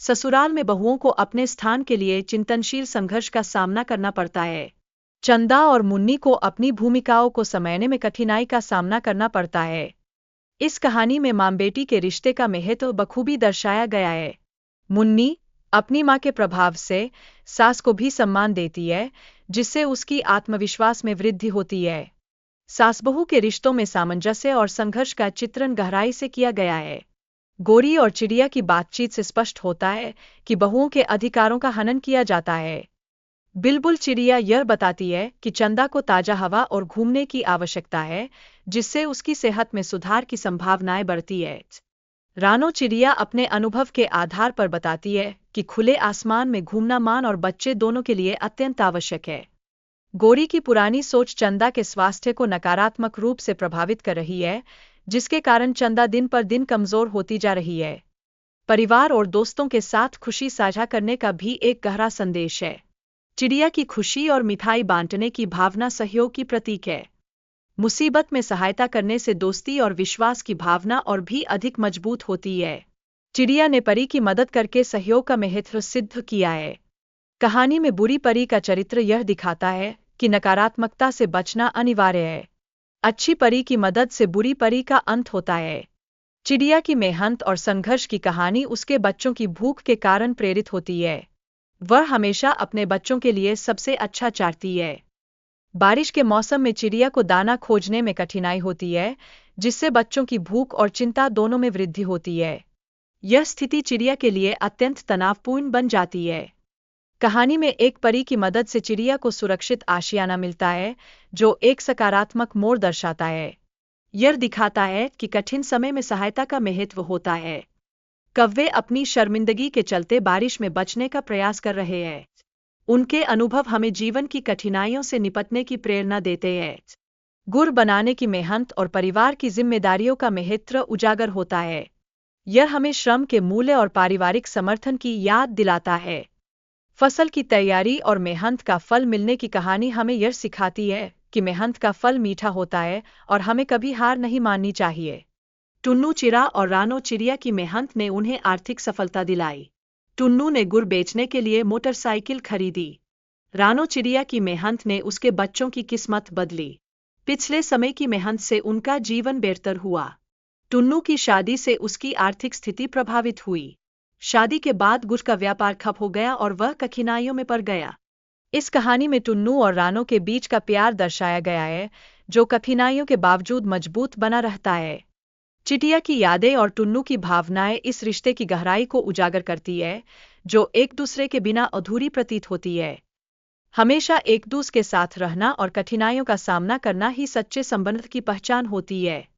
ससुराल में बहुओं को अपने स्थान के लिए चिंतनशील संघर्ष का सामना करना पड़ता है। चंदा और मुन्नी को अपनी भूमिकाओं को समझने में कठिनाई का सामना करना पड़ता है। इस कहानी में माँ बेटी के रिश्ते का महत्व बखूबी दर्शाया गया है। मुन्नी अपनी माँ के प्रभाव से सास को भी सम्मान देती है, जिससे उसकी आत्मविश्वास में वृद्धि होती है। सास बहू के रिश्तों में सामंजस्य और संघर्ष का चित्रण गहराई से किया गया है। गौरी और चिड़िया की बातचीत से स्पष्ट होता है कि बहुओं के अधिकारों का हनन किया जाता है। बिल्बुल चिड़िया यह बताती है कि चंदा को ताजा हवा और घूमने की आवश्यकता है, जिससे उसकी सेहत में सुधार की संभावनाएं बढ़ती है। रानो चिड़िया अपने अनुभव के आधार पर बताती है कि खुले आसमान में घूमना मां और बच्चे दोनों के लिए अत्यंत आवश्यक है। गौरी की पुरानी सोच चंदा के स्वास्थ्य को नकारात्मक रूप से प्रभावित कर रही है, जिसके कारण चंदा दिन पर दिन कमजोर होती जा रही है। परिवार और दोस्तों के साथ खुशी साझा करने का भी एक गहरा संदेश है। चिड़िया की खुशी और मिठाई बांटने की भावना सहयोग की प्रतीक है। मुसीबत में सहायता करने से दोस्ती और विश्वास की भावना और भी अधिक मजबूत होती है। चिड़िया ने परी की मदद करके सहयोग का महत्व सिद्ध किया है। कहानी में बुरी परी का चरित्र यह दिखाता है कि नकारात्मकता से बचना अनिवार्य है। अच्छी परी की मदद से बुरी परी का अंत होता है। चिड़िया की मेहनत और संघर्ष की कहानी उसके बच्चों की भूख के कारण प्रेरित होती है। वह हमेशा अपने बच्चों के लिए सबसे अच्छा चाहती है। बारिश के मौसम में चिड़िया को दाना खोजने में कठिनाई होती है, जिससे बच्चों की भूख और चिंता दोनों में वृद्धि होती है। यह स्थिति चिड़िया के लिए अत्यंत तनावपूर्ण बन जाती है। कहानी में एक परी की मदद से चिड़िया को सुरक्षित आशियाना मिलता है, जो एक सकारात्मक मोड़ दर्शाता है। यह दिखाता है कि कठिन समय में सहायता का महत्व होता है। कौवे अपनी शर्मिंदगी के चलते बारिश में बचने का प्रयास कर रहे हैं। उनके अनुभव हमें जीवन की कठिनाइयों से निपटने की प्रेरणा देते हैं। गुड़ बनाने की मेहनत और परिवार की जिम्मेदारियों का महत्व उजागर होता है। यह हमें श्रम के मूल्य और पारिवारिक समर्थन की याद दिलाता है। फसल की तैयारी और मेहनत का फल मिलने की कहानी हमें यह सिखाती है कि मेहनत का फल मीठा होता है और हमें कभी हार नहीं माननी चाहिए। टुन्नू चिड़ा और रानो चिड़िया की मेहनत ने उन्हें आर्थिक सफलता दिलाई। टुन्नू ने गुड़ बेचने के लिए मोटरसाइकिल खरीदी। रानो चिड़िया की मेहनत ने उसके बच्चों की किस्मत बदली। पिछले समय की मेहनत से उनका जीवन बेहतर हुआ। टुन्नू की शादी से उसकी आर्थिक स्थिति प्रभावित हुई। शादी के बाद गुड़ का व्यापार ठप हो गया और वह कठिनाइयों में पड़ गया। इस कहानी में टुन्नू और रानो के बीच का प्यार दर्शाया गया है, जो कठिनाइयों के बावजूद मजबूत बना रहता है। चिड़िया की यादें और टुन्नू की भावनाएं इस रिश्ते की गहराई को उजागर करती है, जो एक दूसरे के बिना अधूरी प्रतीत होती है। हमेशा एक दूसरे के साथ रहना और कठिनाइयों का सामना करना ही सच्चे संबंध की पहचान होती है।